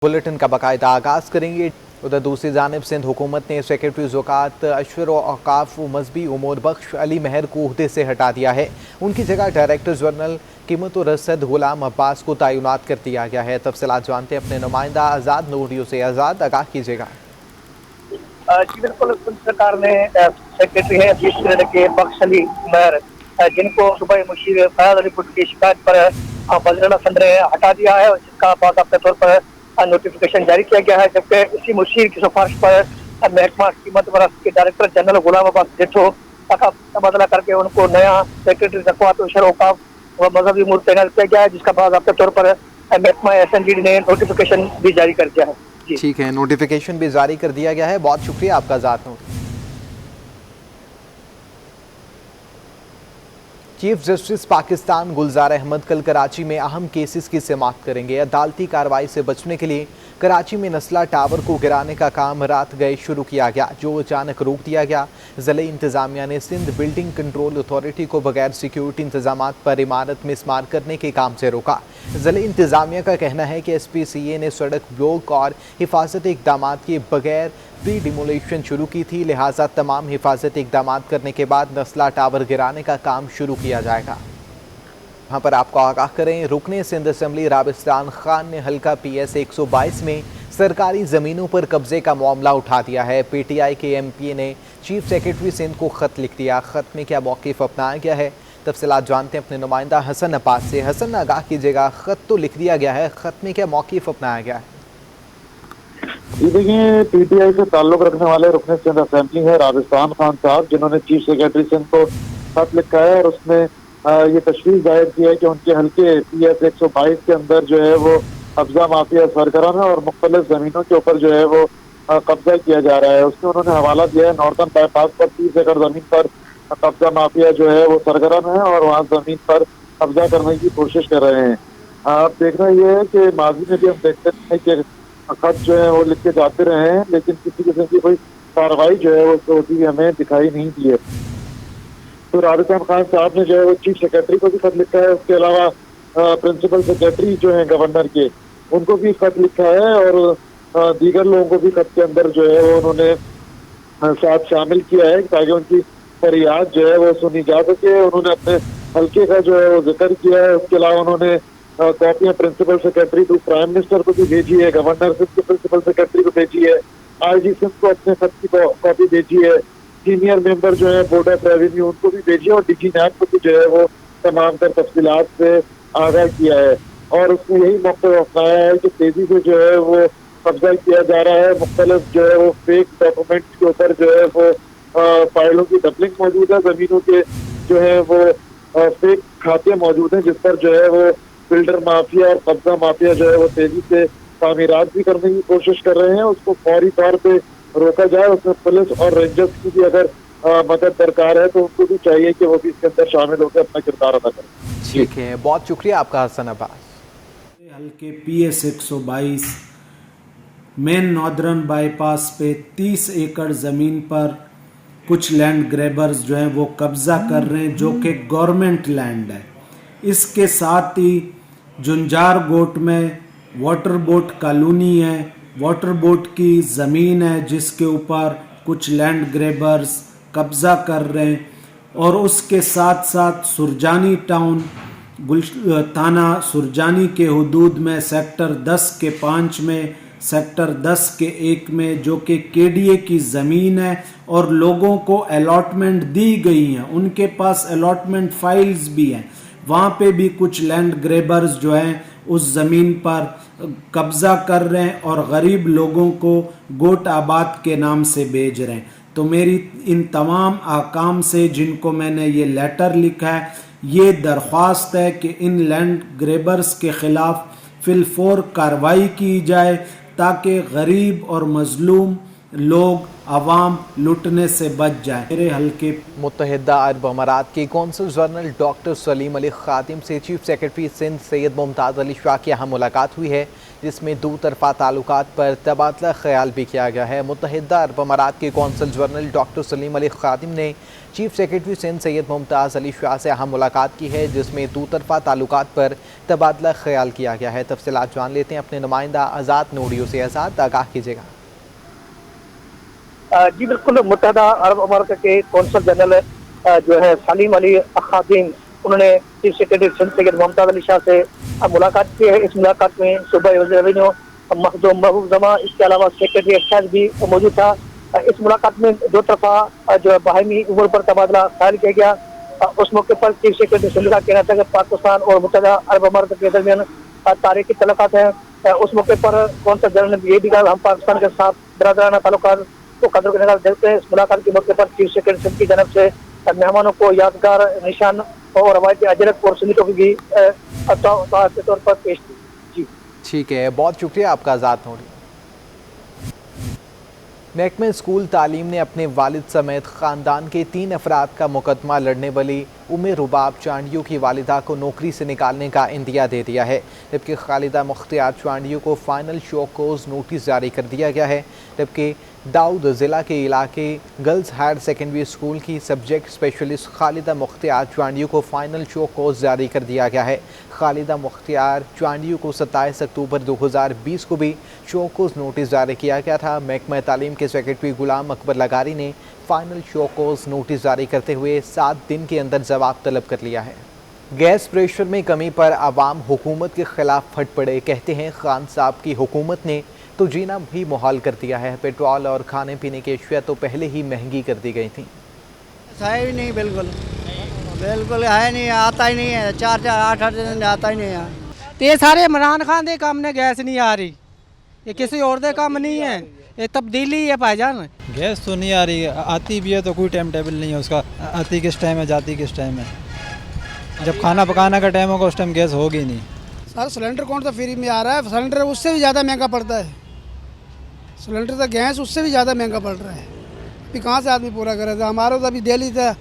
Bulletin का बाकायदा आगाज़ करेंगे। उधर दूसरी जानिब सिंध हुकूमत ने सेक्रेटरी ज़कात अशर औकाफ मजहबी उमूर बख्श अली महर को ओहदे से हटा दिया है। उनकी जगह डायरेक्टर जनरल कीमत और रसद गुलाम अब्बास को तैनात कर दिया गया है। तफसीलात जानते हैं अपने नुमाइंदा आज़ाद नूरियो से। आज़ाद, आगाह कीजिएगा। जी बिल्कुल, सरकार ने सेक्रेटरी है के बख्श अली महर, जिनको सुबह मुशीर फयाज अली भुट्टो की शिकायत पर वज़ीर फंड ने हटा दिया है, जिसका बाकायदा तौर पर नोटिफिकेशन जारी किया गया है। जबकि इसी मुशीर की सिफारिश पर महकमा कीमत वरस के डायरेक्टर जनरल गुलाम अब्बास जेठो का तबादला करके उनको नया सेक्रेटरी ज़कात अशर औकाफ व मजहबी उमूर तैनात किया गया है, जिसका बाकायदा तौर पर महकमा SND ने नोटिफिकेशन भी जारी कर दिया है। ठीक है, नोटिफिकेशन भी जारी कर दिया गया है। बहुत शुक्रिया आपका ज़ात। चीफ जस्टिस पाकिस्तान गुलजार अहमद कल कराची में अहम केसेस की समाअत करेंगे। अदालती कार्रवाई से बचने के लिए कराची में नस्ला टावर को गिराने का काम रात गए शुरू किया गया, जो अचानक रोक दिया गया। ज़िले इंतज़ामिया ने सिंध बिल्डिंग कंट्रोल अथॉरिटी को बगैर सिक्योरिटी इंतजाम पर इमारत मिसमार करने के काम से रोका। ज़िले इंतज़ामिया का कहना है कि SPCA ने सड़क ब्लॉक और हिफाजती इकदाम के बगैर प्री डिमोलेशन शुरू की थी, लिहाजा तमाम हिफाजती इकदाम करने के बाद नस्ला टावर गिराने का काम शुरू किया जाएगा। यहाँ पर आपको आगाह करें, रुकने सिंध असम्बली राबिस्तान खान ने हल्का PS 122 में सरकारी ज़मीनों पर कब्जे का मामला उठा दिया है। PTI के MP ने चीफ सेक्रेटरी सिंध को ख़त लिख दिया। ख़त में क्या मौक़िफ़ अपनाया गया है, तफसीलात जानते हैं अपने नुमाइंदा हसन अब्बास से। हसन, आगाह कीजिएगा। ख़त तो लिख दिया गया है, ख़त में क्या मौक़िफ़ अपनाया गया है? ये देखिए, PTI से ताल्लुक रखने वाले रुकने सिंध असेंबली है राबिस्तान खान साहब, जिन्होंने चीफ सेक्रेटरी सिंध को खत लिखा है और उसमें ये तशवीश जाहिर की है कि उनके हल्के PS 122 के अंदर जो है वो कब्जा माफिया सरगर्म है और मुख्तलिफ जमीनों के ऊपर जो है वो कब्जा किया जा रहा है। उसमें उन्होंने हवाला दिया है नॉर्थन बाईपास पर 30 एकड़ जमीन पर कब्जा माफिया जो है वो सरगर्म है और वहाँ जमीन पर कब्जा करने की कोशिश कर रहे हैं। अब देखना ये है कि माजी में भी हम देखते हैं कि खत जो है वो लिख के जाते रहे हैं, लेकिन किसी किस्म की कोई कार्रवाई जो है वो होती हुई हमें दिखाई नहीं दी है। तो राबिस्तान खान साहब ने जो है वो चीफ सेक्रेटरी को भी खत लिखा है, उसके अलावा प्रिंसिपल सेक्रेटरी जो है गवर्नर के, उनको भी खत लिखा है और दीगर लोगों को भी खत के अंदर जो है वो उन्होंने साथ शामिल किया है ताकि उनकी फरियाद जो है वो सुनी जा सके। उन्होंने अपने हल्के का जो है वो जिक्र किया है। उसके अलावा उन्होंने कॉपियां principal secretary to prime minister को भी भेजी है, गवर्नर सिंध के प्रिंसिपल सेक्रेटरी को भेजी है, IG सिंध को अपने खत की कॉपी भेजी है, सीनियर मेंबर जो है बोर्ड ऑफ रेवेन्यू उनको भी भेजी है और DG NAB को भी जो है वो तमाम तर तफसीलात से आगाह किया है। और उसमें यही मौका अपनाया है कि तेजी से जो है वो कब्जा किया जा रहा है। मुख्तलिफ जो है वो फेक डॉक्यूमेंट्स के ऊपर जो है वो फाइलों की डबलिंग मौजूद है, जमीनों के जो है वो फेक खाते मौजूद हैं, जिस पर जो है वो बिल्डर माफिया और कब्जा माफिया जो है वो तेजी से तामीरात भी करने की कोशिश कर रहे हैं। उसको फौरी तौर पे रोका जाए। उसमें पुलिस और रेंजर्स की भी अगर मदद दरकार है तो उनको भी चाहिए कि वो भी इसके अंदर शामिल होकर अपना किरदार अदा करें। ठीक है, बहुत शुक्रिया आपका हसन अब्बास। हल्के PS 122 मेन नॉर्दर्न बाईपास पे 30 एकड़ ज़मीन पर कुछ लैंड ग्रैबर्स जो हैं वो कब्ज़ा कर रहे हैं, जो कि गवर्नमेंट लैंड है। इसके साथ ही जुंजार गोट में वाटर बोट कॉलोनी है, वाटर बोट की ज़मीन है जिसके ऊपर कुछ लैंड ग्रैबर्स कब्ज़ा कर रहे हैं। और उसके साथ साथ सुरजानी टाउन थाना सुरजानी के हुदूद में सेक्टर 10 के 5 में, सेक्टर 10 के 1 में, जो कि KDA की ज़मीन है और लोगों को अलॉटमेंट दी गई हैं, उनके पास अलॉटमेंट फाइल्स भी हैं। वहाँ पे भी कुछ लैंड ग्रैबर्स जो हैं उस ज़मीन पर कब्ज़ा कर रहे हैं और गरीब लोगों को गोट आबाद के नाम से बेच रहे हैं। तो मेरी इन तमाम आकाम से, जिनको मैंने ये लेटर लिखा है, ये दरख्वास्त है कि इन लैंड ग्रैबर्स के ख़िलाफ़ फिलफौर कार्रवाई की जाए ताकि गरीब और मजलूम लोग आवाम लुटने से बच जाए। मेरे हल्के मुत्तहिदा अरब अमारात के consul general doctor Salim Ali Khatim से चीफ सेक्रेटरी सिंध सैयद मुमताज़ अली शाह की अहम मुलाकात हुई है। जिसमें दो तरफा ताल्लुकात पर तबादला ख्याल भी किया गया है। मुत्तहिदा अरब अमारात के consul general doctor Salim Ali Khadim ने चीफ सेक्रेटरी सिंध सैयद मुमताज़ अली शाह से अहम मुलाकात की है, जिसमें दो तरफा ताल्लुकात पर तबादला ख्याल किया गया है। तफसीलात जान लेते हैं अपने नुमाइंदा आज़ाद नूरियो से। आज़ाद, आगाह कीजिएगा। जी बिल्कुल, मुत्तहिदा अरब अमारात के कौंसल जनरल जो है सलीम अली खादिम, उन्होंने चीफ सेक्रेटरी सिंध सैयद मुमताज़ अली शाह से मुलाकात की है। इस मुलाकात में सूबाई वज़ीर रेवेन्यू मखदूम महबूब जमा, इसके अलावा सेक्रेटरी एक्साइज भी मौजूद था। इस मुलाकात में दो तरफा जो है बाहमी उमूर पर तबादला ख्याल किया गया। उस मौके पर चीफ सेक्रेटरी सिंध का कहना था कि पाकिस्तान और मुत्तहिदा अरब अमारात के दरमियान तारीखी तल्लुकात हैं। उस मौके पर कौंसल जनरल ने ये भी कहा, हम पाकिस्तान के साथ बरादराना ताल्लुकात को कदर करने का देखते हैं। इस मुलाकात के मौके पर चीफ सेक्रेटरी सिंध की जानब से मेहमानों को यादगार निशान और रवायती अजरक और सुन्नीतों की भी के तौर पर पेश की। जी ठीक है, बहुत शुक्रिया आपका आज़ाद नूरी। महकमे स्कूल तालीम ने अपने वालिद समेत ख़ानदान के 3 अफराद का मुकदमा लड़ने वाली उम्मे रुबाब चांडियों की वालिदा को नौकरी से निकालने का इंदिया दे दिया है, जबकि खालिदा मुख्तियार चांडियों को फाइनल शो कोज नोटिस जारी कर दिया गया है। जबकि दाऊद ज़िला के इलाके गर्ल्स हायर सेकेंडरी स्कूल की सब्जेक्ट स्पेशलिस्ट खालिदा मुख्तियार चांडियों को फाइनल शो कोज जारी कर दिया गया है। खालिदा मुख्तियार चांडियों को 27 अक्टूबर 2020 को भी शो कोज नोटिस जारी किया गया था। महकमा तालीम के सेक्रेटरी गुलाम अकबर लगारी ने फाइनल शो कोज नोटिस जारी करते हुए 7 दिन के अंदर जवाब तलब कर लिया है। गैस प्रेशर में कमी पर आवाम हुकूमत के खिलाफ फट पड़े। कहते हैं खान साहब की हुकूमत ने तो जीना भी मुहाल कर दिया है। पेट्रोल और खाने पीने की अशिया तो पहले ही महंगी कर दी गई थी। है ही नहीं, बिल्कुल बिल्कुल है नहीं, आता ही नहीं है। 4-8 दिन आता ही नहीं है। तो ये सारे इमरान खान दे काम ने गैस नहीं आ रही, ये किसी और दे काम नहीं है, ये तब्दीली है भाईजान। गैस तो नहीं आ रही, आती भी है तो कोई टाइम टेबल नहीं है उसका, आती किस टाइम है जाती किस टाइम है। जब खाना पकाने का टाइम होगा उस टाइम गैस होगी नहीं। सर सिलेंडर कौन सा फ्री में आ रहा है, सिलेंडर उससे भी ज़्यादा महंगा पड़ता है। सिलेंडर तो गैस उससे भी ज़्यादा महंगा पड़ रहा है। अभी कहाँ से आदमी पूरा करे था। हमारा तो अभी डेली था,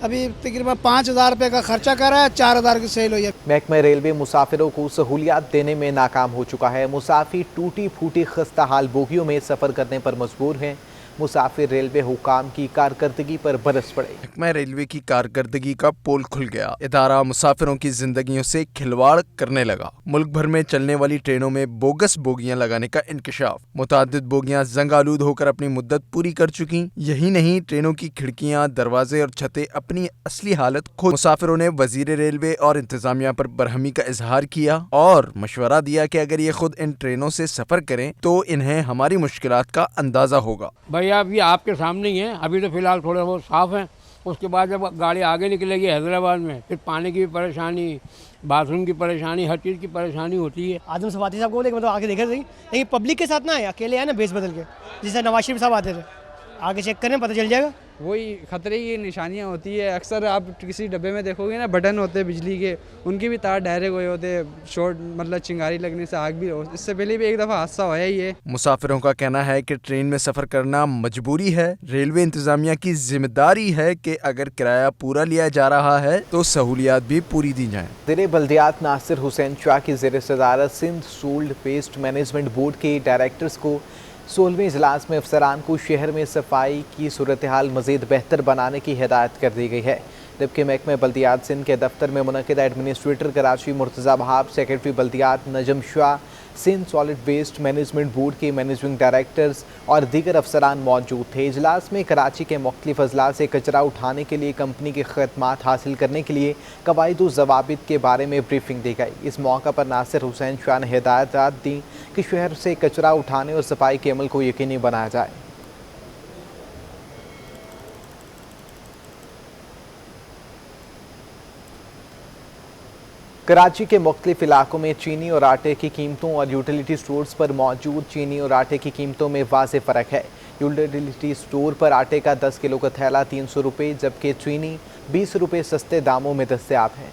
अभी तकरीबन 5,000 रुपये का खर्चा कर रहा है, 4,000 की सेल हुई है। महकमा रेलवे मुसाफिरों को सहूलियात देने में नाकाम हो चुका है। मुसाफिर टूटी फूटी खस्ता हाल बोगियों में सफ़र करने पर मजबूर हैं। मुसाफिर रेलवे हुकाम की कारकर्दगी पर बरस पड़े। महकमा रेलवे की कारकर्दगी का पोल खुल गया। इदारा मुसाफिरों की जिंदगियों से खिलवाड़ करने लगा। मुल्क भर में चलने वाली ट्रेनों में बोगस बोगियां लगाने का इंकशाफ। मुतादिद बोगियां जंग आलूद होकर अपनी मुद्दत पूरी कर चुकी। यही नहीं, ट्रेनों की खिड़कियां, दरवाजे और छतें अपनी असली हालत खो। मुसाफिरों ने वजीर रेलवे और इंतजामिया पर बरहमी का इजहार किया और मशवरा दिया कि अगर ये खुद इन ट्रेनों से सफर करें तो इन्हें हमारी मुश्किलात का अंदाजा होगा। भैया अभी आपके सामने ही है, अभी तो फिलहाल थोड़े बहुत साफ़ हैं। उसके बाद जब गाड़ी आगे निकलेगी हैदराबाद में, फिर पानी की भी परेशानी, बाथरूम की परेशानी, हर चीज़ की परेशानी होती है। आदम सवाती साहब को लेकिन मतलब आगे देखे थे, लेकिन पब्लिक के साथ ना है, अकेले आए ना बेस बदल के, जिससे नवाज शरीफ साहब आते थे। आगे चेक करें, पता चल जाएगा। वही खतरे की निशानियां होती है। अक्सर आप किसी डब्बे में देखोगे ना, बटन होते हैं बिजली के, उनके भी तार डायरेक्ट हुए होते हैं, शॉर्ट मतलब चिंगारी लगने से आग भी हो। इससे पहले भी एक दफ़ा हादसा हुआ ही है। मुसाफिरों का कहना है कि ट्रेन में सफर करना मजबूरी है। रेलवे इंतजामिया की जिम्मेदारी है कि अगर किराया पूरा लिया जा रहा है तो सहूलियात भी पूरी दी जाए। ज़िले बल्दियात नासिर हुसैन शाह की ज़ेर सदारत Sindh solid waste management board के डायरेक्टर्स को 16वें इजलास में अफसरान को शहर में सफाई की सूरत हाल मज़ीद बेहतर बनाने की हिदायत कर दी गई है। जबकि महकमा बल्दियात सिंध के दफ्तर में मुनक़िदा एडमिनिस्ट्रेटर कराची मुर्तज़ा बहाब, सेक्रेटरी बल्दियात Najam Shah, Sindh solid waste management board के मैनेजिंग डायरेक्टर्स और दीगर अफसरान मौजूद थे। इजलास में कराची के मुख्तलिफ अजला से कचरा उठाने के लिए कंपनी की खदमात हासिल करने के लिए कवायद व ज़वाबित के बारे में ब्रीफिंग दी गई। इस मौका पर नासिर हुसैन शाह ने हिदायत दी कि शहर से कचरा उठाने और सफाई के अमल को यकीनी बनाया जाए। कराची के मुख्तलिफ इलाकों में चीनी और आटे की कीमतों और यूटिलिटी स्टोर्स पर मौजूद चीनी और आटे की कीमतों में वाज़ेह फ़र्क है। यूटिलिटी स्टोर पर आटे का 10 किलो का थैला 300 रुपये, जबकि चीनी 20 रुपये सस्ते दामों में दस्तयाब है।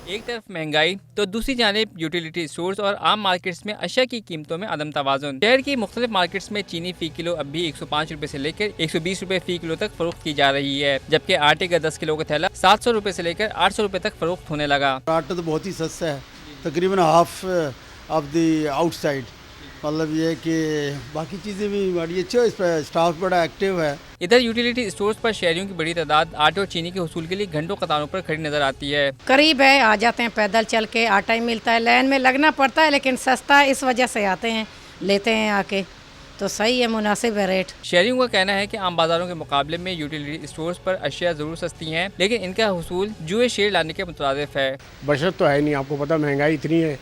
एक तरफ महंगाई तो दूसरी जानिब यूटिलिटी स्टोर्स और आम मार्केट्स में अशिया की कीमतों में अदम तवाज़ुन। शहर की मुख्तलिफ मार्केट्स में चीनी फ़ी किलो अब भी 105 रुपये से लेकर 120 रुपये फ़ी किलो तक फ़रोख्त की जा रही है, जबकि आटे का 10 किलो का थैला 700 रुपये से लेकर 800 रुपये तक फ़रोख्त होने लगा। आटा तो बहुत ही सस्ता है, तकरीबन हाफ ऑफ द आउटसाइड। मतलब ये कि बाकी चीज़ें भी बड़ी अच्छी है, इस पर स्टाफ बड़ा एक्टिव है। इधर यूटिलिटी स्टोर्स पर शहरियों की बड़ी तादाद आटे और चीनी के हुसूल के लिए घंटों कतारों पर खड़ी नजर आती है। करीब है, आ जाते हैं पैदल चल के, आटा ही मिलता है, लाइन में लगना पड़ता है लेकिन सस्ता है, इस वजह से आते हैं, लेते हैं आके, तो सही है, मुनासिब है रेट। शहरियों का कहना है कि आम बाजारों के मुकाबले में यूटिलिटी स्टोर्स पर अशिया ज़रूर सस्ती हैं, लेकिन इनका हुसूल जुए शेयर लाने के मुतरादिफ है। बचत तो है नहीं, आपको पता महंगाई इतनी है,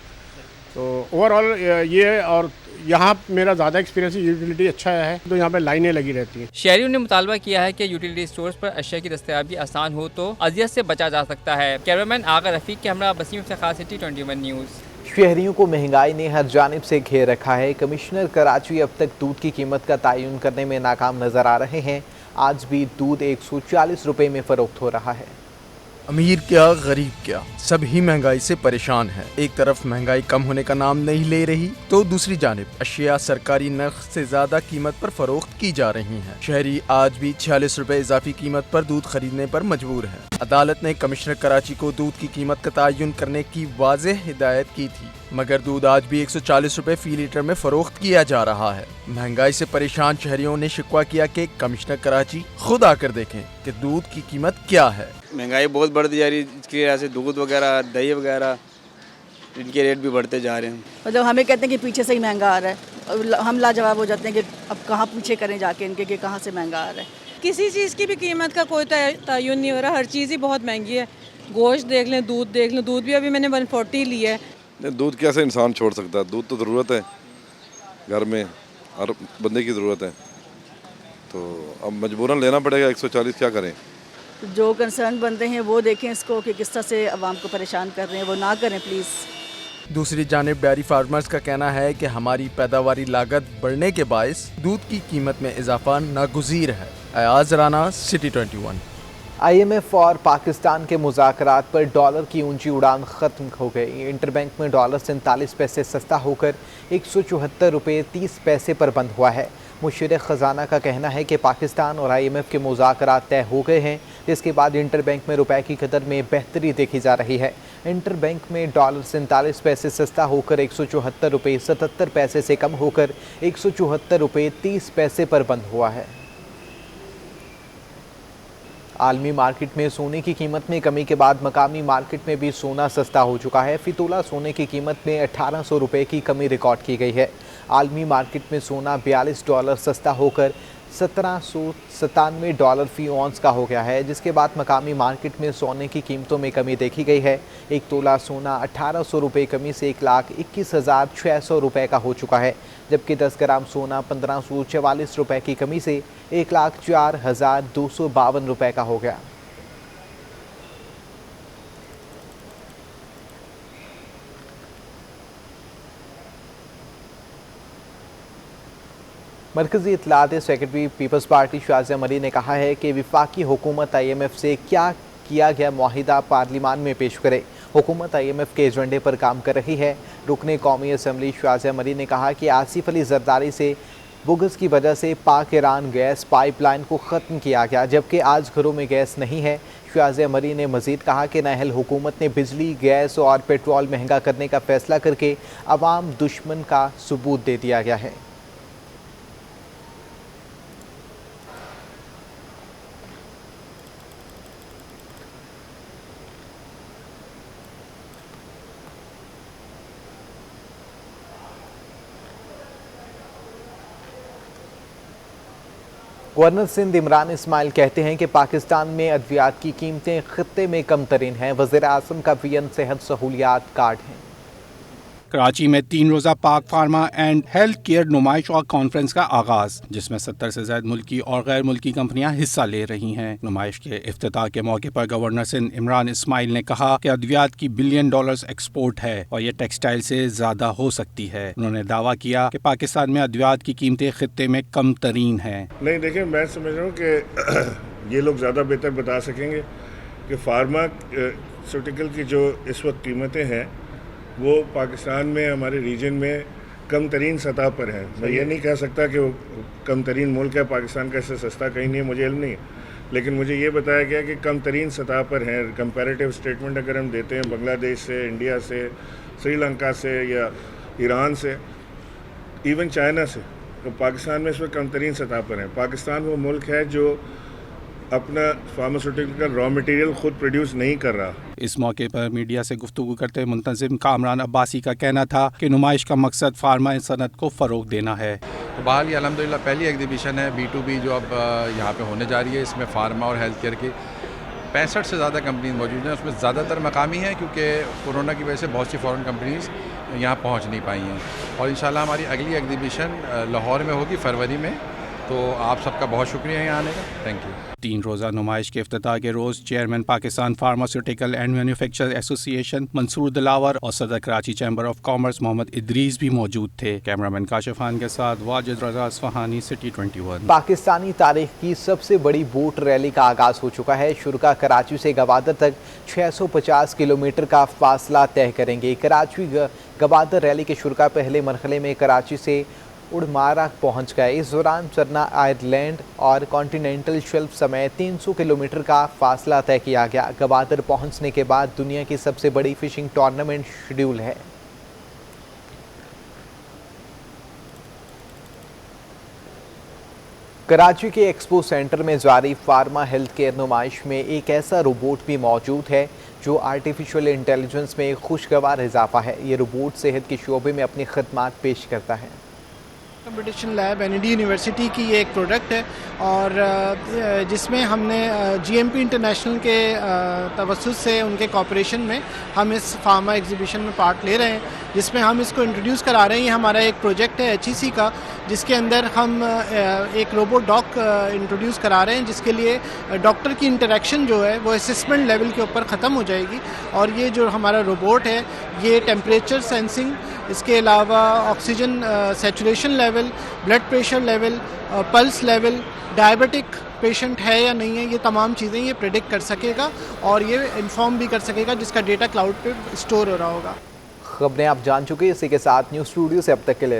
तो ओवरऑल ये और यहाँ मेरा ज़्यादा एक्सपीरियंस यूटिलिटी अच्छा है, तो यहाँ पे लाइनें लगी रहती हैं। शहरियों ने मुतालबा किया है कि यूटिलिटी स्टोर्स पर अशिया की दस्तयाबी आसान हो तो अजियत से बचा जा सकता है। कैमरामैन आगा रफीक के हमरा वसीम इफ्तिखार, सिटी 21 न्यूज़। शहरियों को महंगाई ने हर जानिब से घेर रखा है। कमिश्नर कराची अब तक दूध की कीमत का तयन करने में नाकाम नजर आ रहे हैं। आज भी दूध 140 रुपए में फरोख्त हो रहा है। अमीर क्या गरीब क्या, सभी महंगाई से परेशान हैं। एक तरफ महंगाई कम होने का नाम नहीं ले रही, तो दूसरी जानिब अशिया सरकारी नर्ख से ज्यादा कीमत पर फरोख्त की जा रही हैं। शहरी आज भी 46 रुपए इजाफी कीमत पर दूध खरीदने पर मजबूर हैं। अदालत ने कमिश्नर कराची को दूध की कीमत का तयन करने की वाज़ेह हिदायत की थी, मगर दूध आज भी 140 रुपए फी लीटर में फरोख्त किया जा रहा है। महंगाई से परेशान शहरियों ने शिकवा किया कि कमिश्नर कराची खुद आकर देखें कि दूध की कीमत क्या है। महंगाई बहुत बढ़ती जा रही है, इसकी वजह से दूध वगैरह, दही वगैरह, इनके रेट भी बढ़ते जा रहे हैं। मतलब हमें कहते हैं कि पीछे से ही महंगा आ रहा है, हम लाजवाब हो जाते हैं कि अब कहाँ पीछे करें जाके इनके कि कहाँ से महंगा आ रहा है। किसी चीज़ की भी कीमत का कोई तयन नहीं हो रहा, हर चीज़ ही बहुत महंगी है। गोश्त देख लें, दूध देख लें, दूध भी अभी मैंने 140 लिया है। दूध कैसे इंसान छोड़ सकता है, दूध तो ज़रूरत है, घर में हर बंदे की ज़रूरत है, तो अब मजबूरन लेना पड़ेगा। 140 क्या करें। जो कंसर्न बंदे हैं वो देखें इसको कि किस तरह से अवाम को परेशान कर रहे हैं, वो ना करें प्लीज़। दूसरी जानिब डेयरी फार्मर्स का कहना है कि हमारी पैदावारी लागत बढ़ने के बायस दूध की कीमत में इजाफा नागुज़ीर है। अयाज राना, सिटी 21। IMF और पाकिस्तान के मुज़ाकरात पर डॉलर की ऊंची उड़ान ख़त्म हो गई। इंटरबैंक में डॉलर 47 पैसे सस्ता होकर 174 रुपये 30 पैसे पर बंद हुआ है। मुशीर ख़जाना का कहना है कि पाकिस्तान और IMF के मुज़ाकरात तय हो गए हैं, जिसके बाद इंटरबैंक में रुपए की कदर में बेहतरी देखी जा रही है। इंटरबैंक में डॉलर 47 पैसे सस्ता होकर 174 रुपये 77 पैसे से कम होकर 174 रुपये 30 पैसे पर बंद हुआ है। आलमी मार्केट में सोने की कीमत में कमी के बाद मकामी मार्केट में भी सोना सस्ता हो चुका है। फ़ितोला सोने की कीमत में 1800 रुपये की कमी रिकॉर्ड की गई है। आलमी मार्केट में सोना $42 सस्ता होकर $1797 फ़ी औंस का हो गया है, जिसके बाद मकामी मार्केट में सोने की कीमतों में कमी देखी गई है। एक तोला सोना 1800 रुपये कमी से 1,21,600 रुपये का हो चुका है, जबकि 10 ग्राम सोना 1544 रुपये की कमी से 1,04,252 रुपये का हो गया। मरकज़ी इत्तलात सेक्रेटरी पीपल्स पार्टी शाज़िया मरी ने कहा है कि वफाकी हुकूमत IMF से क्या किया गया मुआहिदा पार्लिमान में पेश करे। हुकूमत IMF के एजेंडे पर काम कर रही है। रुकने कौमी असम्बली शाज़िया मरी ने कहा कि आसिफ अली जरदारी से बुग़्ज़ की वजह से पाक ईरान गैस पाइपलाइन को ख़त्म किया गया, जबकि आज घरों में गैस नहीं है। शाज़िया मरी ने मज़ीद कहा कि नाअहल हुकूमत ने बिजली, गैस और पेट्रोल महंगा करने का फ़ैसला करके अवाम दुश्मन का सबूत दे दिया गया है। गवर्नर सिंध इमरान इस्माइल कहते हैं कि पाकिस्तान में अद्वियात की कीमतें खित्ते में कम तरीन हैं। वज़ीर आज़म का PN सेहत सहूलियात कार्ड हैं। कराची में 3 रोज़ा पाक फार्मा एंड हेल्थ केयर नुमाइश और कॉन्फ्रेंस का आगाज़, जिसमें 70 से ज़्यादा मुल्की और गैर मुल्की कंपनियां हिस्सा ले रही हैं। नुमाइश के इफ्तिताह के मौके पर गवर्नर सिंध इमरान इस्माइल ने कहा कि अद्वियात की $बिलियन एक्सपोर्ट है और ये टेक्सटाइल से ज़्यादा हो सकती है। उन्होंने दावा किया कि पाकिस्तान में अद्वियात की कीमतें खित्ते में कम तरीन हैं। नहीं, देखिए, मैं समझ रहा हूँ कि ये लोग ज़्यादा बेहतर बता सकेंगे कि फार्मास्यूटिकल की जो इस वक्त कीमतें हैं वो पाकिस्तान में, हमारे रीजन में कम तरीन सतह पर है। मैं ये नहीं कह सकता कि वो कम तरीन मुल्क है, पाकिस्तान का इससे सस्ता कहीं नहीं है, मुझे इल्म नहीं, लेकिन मुझे ये बताया गया कि कम तरीन सतह पर हैं। कंपैरेटिव स्टेटमेंट अगर हम देते हैं बांग्लादेश से, इंडिया से, श्रीलंका से या ईरान से, इवन चाइना से। तो पाकिस्तान में इस वक्त कमतरीन सतह पर है। पाकिस्तान वो मुल्क है जो अपना फार्मास्यूटिकल का रॉ मटेरियल खुद प्रोड्यूस नहीं कर रहा। इस मौके पर मीडिया से गुफ्तगू करते मुंतजिम कामरान अब्बासी का कहना था कि नुमाइश का मकसद फार्मा सनत को फ़रोग देना है। तो बहाल ये अल्हम्दुलिल्लाह पहली एग्जीबिशन है B2B जो अब यहाँ पे होने जा रही है। इसमें फार्मा और हेल्थ केयर की 65 से ज़्यादा कंपनीज मौजूद हैं। उसमें ज़्यादातर मकामी हैं क्योंकि कोरोना की वजह से बहुत सी फ़ॉरेन कंपनीज़ यहाँ पहुँच नहीं पाई हैं। और इंशाल्लाह हमारी अगली एग्जीबिशन लाहौर में होगी फरवरी में। तो आप सबका बहुत शुक्रिया यहाँ आने का, थैंक यू। 3 रोज़ा नुमाइश के इफ्तिताह के रोज़ chairman Pakistan pharmaceutical and manufacturer association Mansoor Dilawar और सदर Karachi chamber of commerce Mohammad Idrees भी मौजूद थे। कैमरामैन काशिफ खान के साथ वाजिद रजा असफहानी, सिटी 21। पाकिस्तानी तारीख की सबसे बड़ी बोट रैली का आगाज़ हो चुका है। शुरा कराची से गवादर तक 650 किलोमीटर का फासला तय करेंगे। कराची गवादर रैली के शुरा पहले मरहले में कराची से उड़मारा पहुंच गए। इस दौरान सरना आयरलैंड और कॉन्टिनेंटल शेल्फ समेत 300 किलोमीटर का फासला तय किया गया। गवादर पहुंचने के बाद दुनिया की सबसे बड़ी फिशिंग टूर्नामेंट शेड्यूल है। कराची के एक्सपो सेंटर में जारी फार्मा हेल्थ केयर नुमाइश में एक ऐसा रोबोट भी मौजूद है जो आर्टिफिशियल इंटेलिजेंस में खुशगवार इजाफा है। ये रोबोट सेहत के शोबे में अपनी खदमात पेश करता है। कंपटीशन लैब NED यूनिवर्सिटी की ये एक प्रोडक्ट है और जिसमें हमने GMP इंटरनेशनल के तवस्सुस से उनके कॉपरेशन में हम इस फार्मा एग्जीबिशन में पार्ट ले रहे हैं, जिसमें हम इसको इंट्रोड्यूस करा रहे हैं। ये हमारा एक प्रोजेक्ट है HEC का, जिसके अंदर हम एक रोबोट डॉग इंट्रोड्यूस करा रहे हैं, जिसके लिए डॉक्टर की इंटरेक्शन जो है वो असेसमेंट लेवल के ऊपर ख़त्म हो जाएगी। और ये जो हमारा रोबोट है ये टेम्परेचर सेंसिंग, इसके अलावा oxygen saturation level, blood pressure level, pulse level, diabetic patient है या नहीं है, ये तमाम चीज़ें ये प्रेडिक्ट कर सकेगा और ये इन्फॉर्म भी कर सकेगा, जिसका डेटा क्लाउड पे स्टोर हो रहा होगा। खबरें आप जान चुके हैं। इसी के साथ न्यूज़ स्टूडियो से अब तक के लिए